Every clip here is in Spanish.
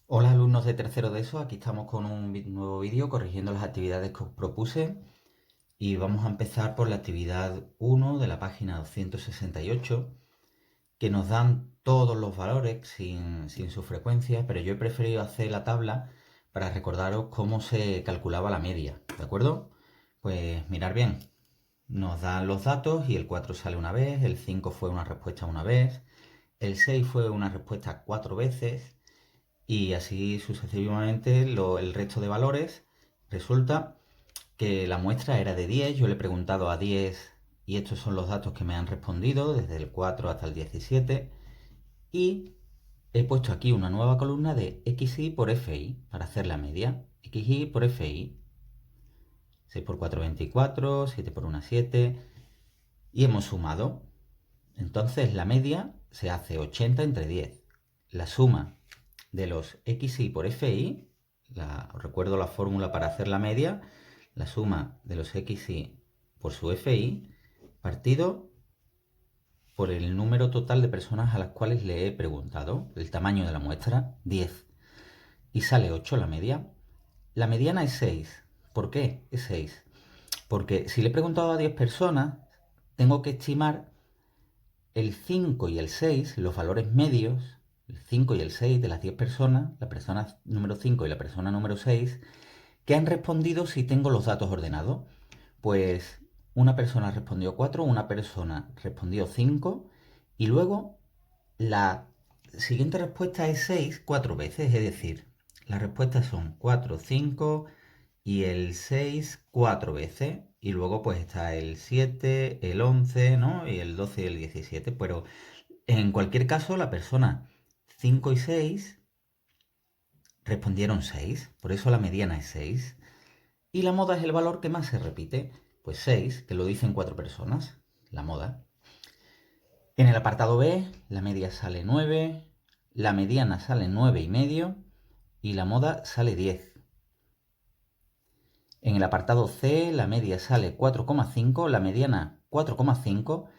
Hola alumnos de tercero de ESO, aquí estamos con un nuevo vídeo corrigiendo las actividades que os propuse y vamos a empezar por la actividad 1 de la página 268 que nos dan todos los valores sin su frecuencia, pero yo he preferido hacer la tabla para recordaros cómo se calculaba la media, ¿de acuerdo? Pues mirar bien, nos dan los datos y el 4 sale una vez, el 5 fue una respuesta una vez, el 6 fue una respuesta 4 veces y así sucesivamente el resto de valores. Resulta que la muestra era de 10, yo le he preguntado a 10 y estos son los datos que me han respondido desde el 4 hasta el 17 y he puesto aquí una nueva columna de xi por fi para hacer la media. Xi por fi, 6 por 4 24, 7 por 1 7 y hemos sumado. Entonces la media se hace 80 entre 10. La suma de los xi por fi, os recuerdo la fórmula para hacer la media, la suma de los xi por su fi partido por el número total de personas a las cuales le he preguntado, el tamaño de la muestra, 10. Y sale 8 la media. La mediana es 6. ¿Por qué es 6? Porque si le he preguntado a 10 personas, tengo que estimar el 5 y el 6, los valores medios, el 5 y el 6 de las 10 personas, la persona número 5 y la persona número 6, que han respondido si tengo los datos ordenados. Pues una persona respondió 4, una persona respondió 5 y luego la siguiente respuesta es 6 4 veces, es decir, las respuestas son 4, 5 y el 6 4 veces. Y luego pues está el 7, el 11, ¿no? Y el 12 y el 17. Pero en cualquier caso, la persona 5 y 6 respondieron 6. Por eso la mediana es 6. Y la moda es el valor que más se repite. Pues 6, que lo dicen 4 personas. La moda. En el apartado B, la media sale 9, la mediana sale 9 y medio y la moda sale 10. En el apartado C, la media sale 4,5, la mediana 4,5,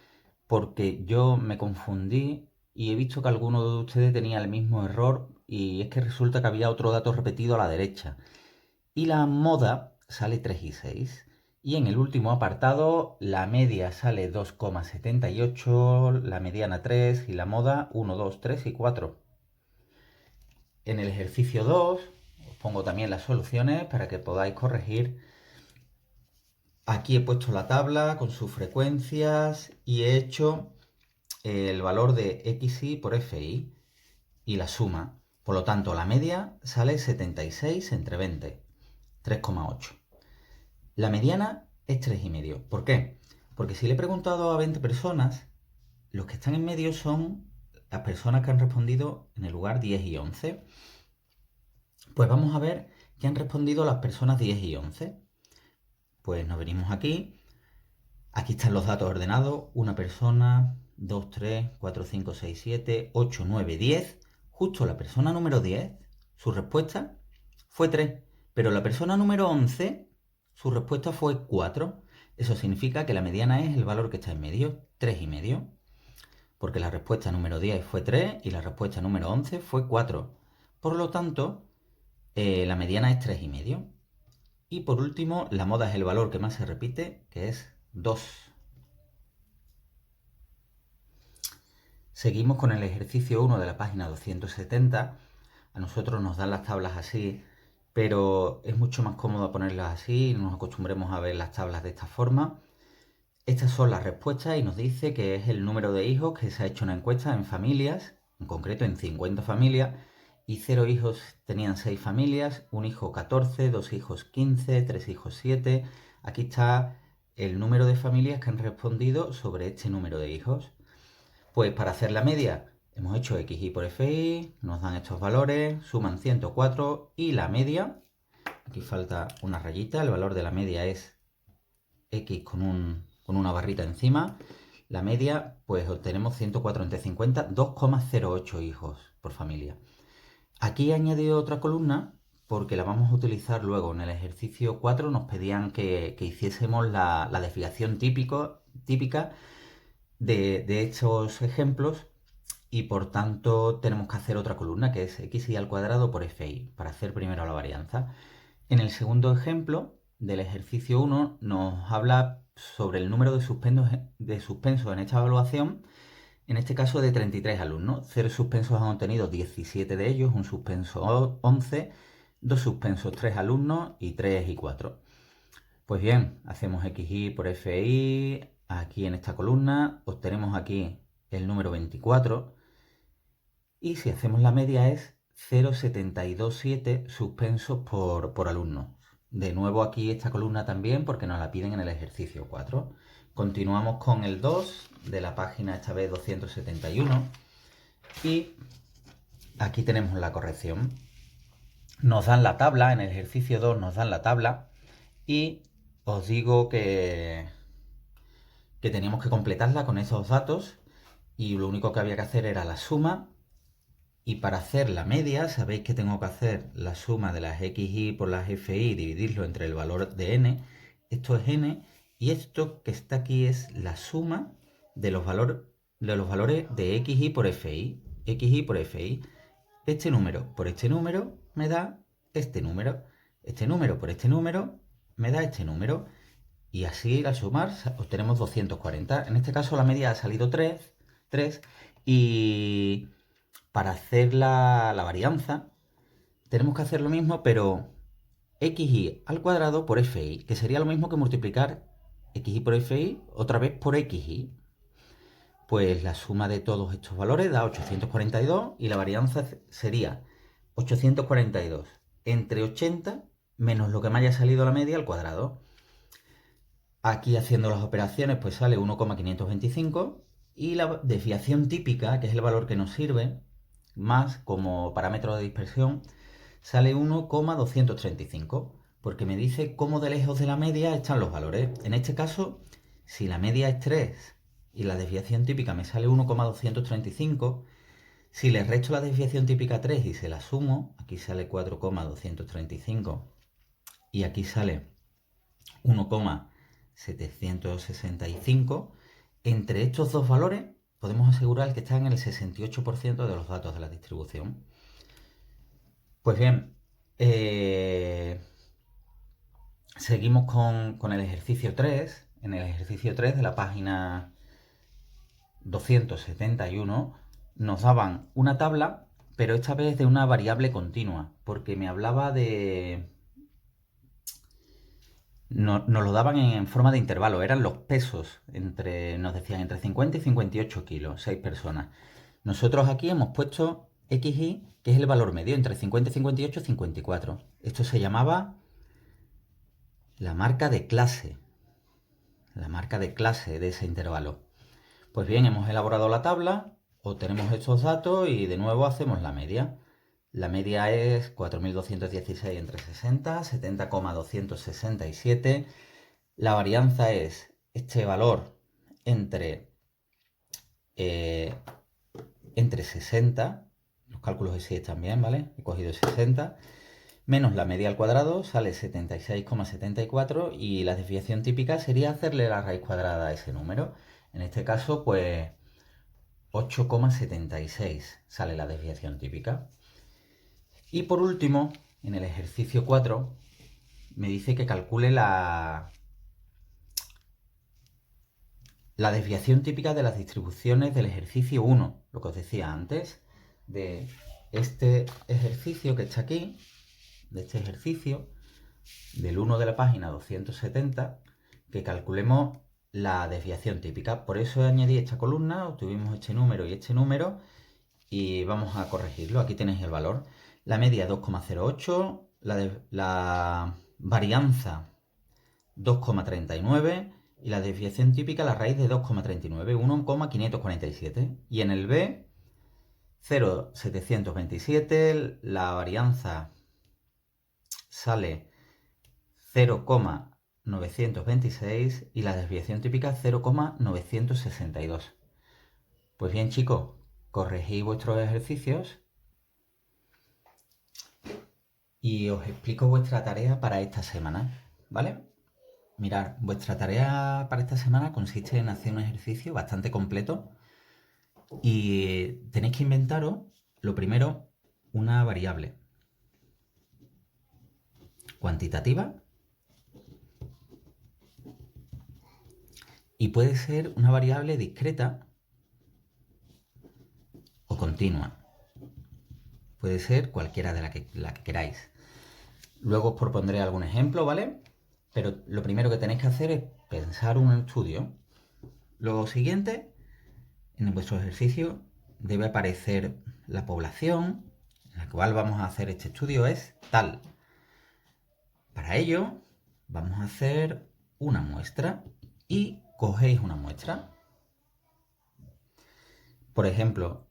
porque yo me confundí y he visto que alguno de ustedes tenía el mismo error y es que resulta que había otro dato repetido a la derecha. Y la moda sale 3 y 6. Y en el último apartado, la media sale 2,78, la mediana 3 y la moda 1, 2, 3 y 4. En el ejercicio 2 os pongo también las soluciones para que podáis corregir. Aquí he puesto la tabla con sus frecuencias y he hecho el valor de xi por fi y la suma. Por lo tanto, la media sale 76 entre 20, 3,8. La mediana es 3,5. ¿Por qué? Porque si le he preguntado a 20 personas, los que están en medio son las personas que han respondido en el lugar 10 y 11. Pues vamos a ver qué han respondido las personas 10 y 11. Pues nos venimos aquí. Aquí están los datos ordenados. Una persona, 2, 3, 4, 5, 6, 7, 8, 9, 10. Justo la persona número 10, su respuesta fue 3. Pero la persona número 11, su respuesta fue 4. Eso significa que la mediana es el valor que está en medio, 3,5. Porque la respuesta número 10 fue 3 y la respuesta número 11 fue 4. Por lo tanto, la mediana es 3,5. Y por último, la moda es el valor que más se repite, que es 2. Seguimos con el ejercicio 1 de la página 270. A nosotros nos dan las tablas así, pero es mucho más cómodo ponerlas así, nos acostumbremos a ver las tablas de esta forma. Estas son las respuestas y nos dice que es el número de hijos que se ha hecho una encuesta en familias, en concreto en 50 familias, y 0 hijos tenían 6 familias, un hijo 14, 2 hijos 15, 3 hijos 7. Aquí está el número de familias que han respondido sobre este número de hijos. Pues para hacer la media hemos hecho xi por fi, nos dan estos valores, suman 104 y la media, aquí falta una rayita, el valor de la media es x con una barrita encima. La media, pues obtenemos 104 entre 50, 2,08 hijos por familia. Aquí he añadido otra columna porque la vamos a utilizar luego. En el ejercicio 4 nos pedían que hiciésemos la desviación típica de estos ejemplos y por tanto tenemos que hacer otra columna que es xy al cuadrado por fi para hacer primero la varianza. En el segundo ejemplo del ejercicio 1 nos habla sobre el número de suspensos en esta evaluación, en este caso de 33 alumnos. 0 suspensos han obtenido 17 de ellos, un suspenso 11, 2 suspensos 3 alumnos y 3 y 4. Pues bien, hacemos xy por fi aquí en esta columna, obtenemos aquí el número 24 y si hacemos la media es 0,727 suspensos por alumno. De nuevo aquí esta columna también porque nos la piden en el ejercicio 4. Continuamos con el 2 de la página esta vez 271 y aquí tenemos la corrección. Nos dan la tabla, en el ejercicio 2 nos dan la tabla y os digo que teníamos que completarla con esos datos y lo único que había que hacer era la suma. Y para hacer la media, sabéis que tengo que hacer la suma de las xy por las fi y dividirlo entre el valor de n. Esto es n y esto que está aquí es la suma de los valores de xy por fi. xy por fi. Este número por este número me da este número. Este número por este número me da este número. Y así al sumar obtenemos 240. En este caso la media ha salido 3 y para hacer la varianza tenemos que hacer lo mismo, pero xy al cuadrado por fi, que sería lo mismo que multiplicar xy por fi otra vez por xy. Pues la suma de todos estos valores da 842 y la varianza sería 842 entre 80 menos lo que me haya salido la media al cuadrado. Aquí haciendo las operaciones pues sale 1,525 y la desviación típica, que es el valor que nos sirve, más como parámetro de dispersión, sale 1,235, porque me dice cómo de lejos de la media están los valores. En este caso, si la media es 3 y la desviación típica me sale 1,235, si le resto la desviación típica 3 y se la sumo, aquí sale 4,235 y aquí sale 1,765, entre estos dos valores podemos asegurar que están en el 68% de los datos de la distribución. Pues bien, seguimos con el ejercicio 3. En el ejercicio 3 de la página 271 nos daban una tabla, pero esta vez de una variable continua, porque me hablaba de... Nos lo daban en forma de intervalo, eran los pesos, nos decían entre 50 y 58 kilos, 6 personas. Nosotros aquí hemos puesto xy, que es el valor medio, entre 50 y 58, 54. Esto se llamaba la marca de clase de ese intervalo. Pues bien, hemos elaborado la tabla, obtenemos estos datos y de nuevo hacemos la media. La media es 4.216 entre 60, 70,267. La varianza es este valor entre 60, los cálculos de 6 también, ¿vale? He cogido 60, menos la media al cuadrado, sale 76,74 y la desviación típica sería hacerle la raíz cuadrada a ese número. En este caso, pues 8,76 sale la desviación típica. Y por último, en el ejercicio 4, me dice que calcule la desviación típica de las distribuciones del ejercicio 1, lo que os decía antes, de este ejercicio que está aquí, de este ejercicio, del 1 de la página 270, que calculemos la desviación típica. Por eso añadí esta columna, obtuvimos este número y vamos a corregirlo. Aquí tenéis el valor. La media 2,08, la varianza 2,39 y la desviación típica la raíz de 2,39, 1,547. Y en el B, 0,727, la varianza sale 0,926 y la desviación típica 0,962. Pues bien, chicos, corregid vuestros ejercicios y os explico vuestra tarea para esta semana, ¿vale? Mirad, vuestra tarea para esta semana consiste en hacer un ejercicio bastante completo Y tenéis que inventaros, lo primero, una variable cuantitativa y puede ser una variable discreta o continua. Puede ser cualquiera de la que queráis. Luego os propondré algún ejemplo, ¿vale? Pero lo primero que tenéis que hacer es pensar un estudio. Lo siguiente, en vuestro ejercicio debe aparecer la población en la cual vamos a hacer este estudio es tal. Para ello, vamos a hacer una muestra y cogéis una muestra. Por ejemplo,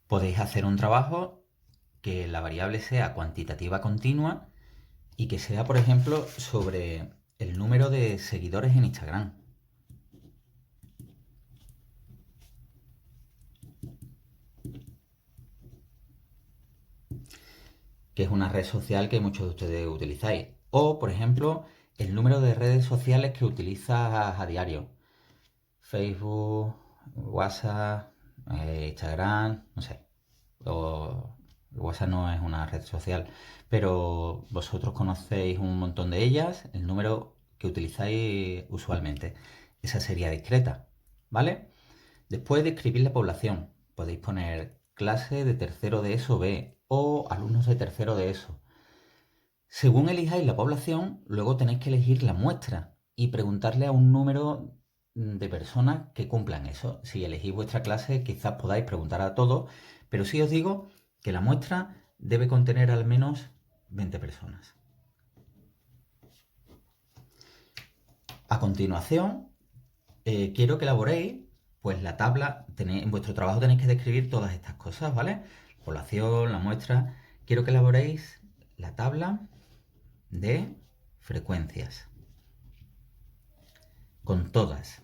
podéis hacer un trabajo que la variable sea cuantitativa continua y que sea, por ejemplo, sobre el número de seguidores en Instagram. Que es una red social que muchos de ustedes utilizáis. O, por ejemplo, el número de redes sociales que utilizas a diario. Facebook, WhatsApp, Instagram, no sé. WhatsApp no es una red social, pero vosotros conocéis un montón de ellas, el número que utilizáis usualmente. Esa sería discreta, ¿vale? Después de escribir la población, podéis poner clase de tercero de ESO B o alumnos de tercero de ESO. Según elijáis la población, luego tenéis que elegir la muestra y preguntarle a un número de personas que cumplan eso. Si elegís vuestra clase, quizás podáis preguntar a todos, pero sí os digo que la muestra debe contener al menos 20 personas. A continuación, quiero que elaboréis pues la tabla. En vuestro trabajo tenéis que describir todas estas cosas, ¿vale? Población, la muestra. Quiero que elaboréis la tabla de frecuencias. Con todas.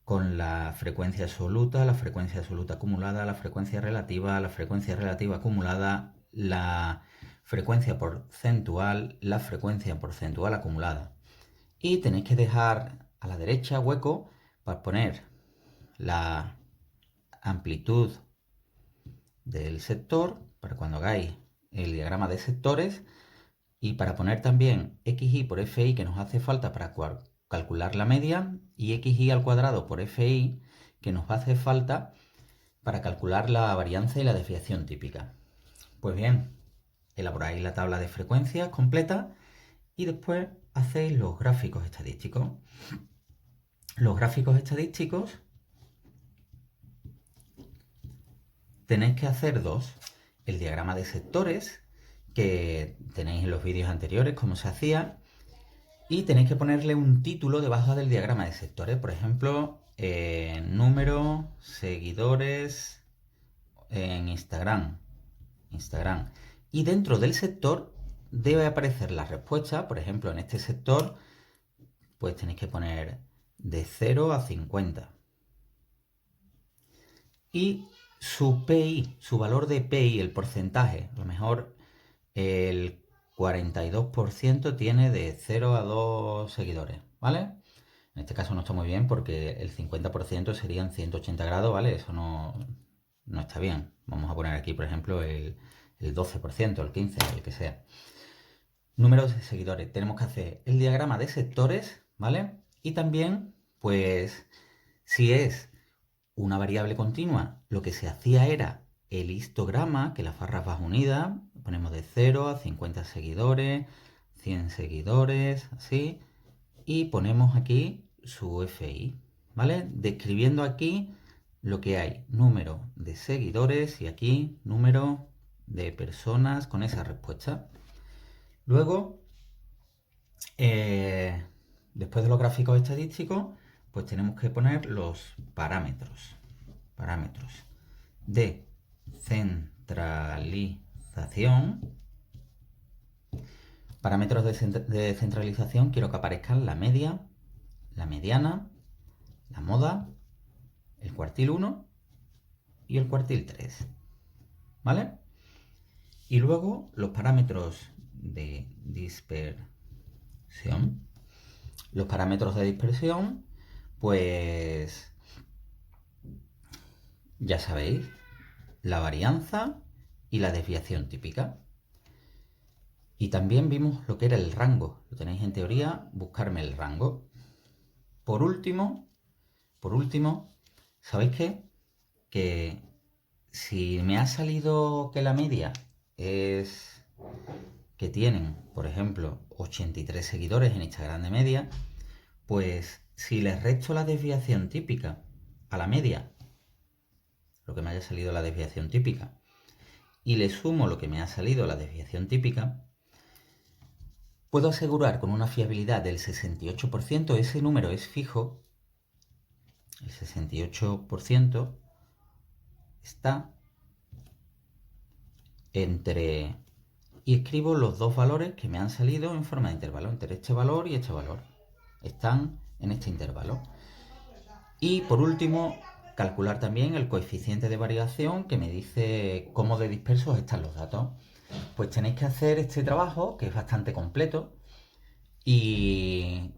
Con la frecuencia absoluta acumulada, la frecuencia relativa acumulada, la frecuencia porcentual acumulada. Y tenéis que dejar a la derecha hueco para poner la amplitud del sector, para cuando hagáis el diagrama de sectores, y para poner también xy por fi, que nos hace falta para calcular la media, y xy al cuadrado por fi, que nos hace falta para calcular la varianza y la desviación típica. Pues bien, elaboráis la tabla de frecuencias completa y después hacéis los gráficos estadísticos. Los gráficos estadísticos tenéis que hacer dos. El diagrama de sectores, que tenéis en los vídeos anteriores cómo se hacía, y tenéis que ponerle un título debajo del diagrama de sectores. Por ejemplo, número, seguidores en Instagram. Y dentro del sector debe aparecer la respuesta. Por ejemplo, en este sector, pues tenéis que poner de 0 a 50. Y su PI, su valor de PI, el porcentaje, a lo mejor el 42% tiene de 0 a 2 seguidores, ¿vale? En este caso no está muy bien porque el 50% serían 180 grados, ¿vale? Eso no está bien. Vamos a poner aquí, por ejemplo, el 12%, el 15%, el que sea. Números de seguidores. Tenemos que hacer el diagrama de sectores, ¿vale? Y también, pues, si es una variable continua, lo que se hacía era el histograma, que las barras van unidas, ponemos de 0 a 50 seguidores, 100 seguidores, así, y ponemos aquí su FI, ¿vale? Describiendo aquí lo que hay, número de seguidores y aquí número de personas con esa respuesta. Luego, después de los gráficos estadísticos, pues tenemos que poner los parámetros de centralización. Parámetros de centralización, quiero que aparezcan la media, la mediana, la moda, el cuartil 1 y el cuartil 3. ¿Vale? Y luego los parámetros de dispersión. Los parámetros de dispersión, Pues ya sabéis, la varianza y la desviación típica. Y también vimos lo que era el rango. Lo tenéis en teoría, buscarme el rango. Por último, ¿sabéis qué? Que si me ha salido que la media es que tienen, por ejemplo, 83 seguidores en Instagram de media, pues si les resto la desviación típica a la media, lo que me haya salido la desviación típica, y le sumo lo que me ha salido la desviación típica, puedo asegurar con una fiabilidad del 68%, ese número es fijo, el 68% está entre... Y escribo los dos valores que me han salido en forma de intervalo, entre este valor y este valor. Están en este intervalo. Y por último, calcular también el coeficiente de variación que me dice cómo de dispersos están los datos. Pues tenéis que hacer este trabajo, que es bastante completo, y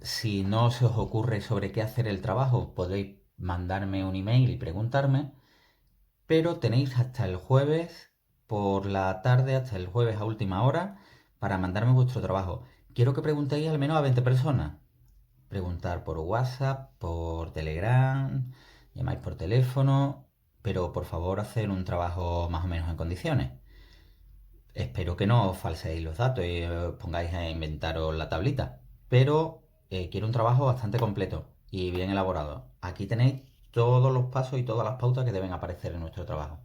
si no se os ocurre sobre qué hacer el trabajo, podéis mandarme un email y preguntarme, pero tenéis hasta el jueves por la tarde, hasta el jueves a última hora, para mandarme vuestro trabajo. Quiero que preguntéis al menos a 20 personas. Preguntar por WhatsApp, por Telegram, llamáis por teléfono, pero por favor hacer un trabajo más o menos en condiciones. Espero que no os falseéis los datos y os pongáis a inventaros la tablita, pero quiero un trabajo bastante completo y bien elaborado. Aquí tenéis todos los pasos y todas las pautas que deben aparecer en nuestro trabajo.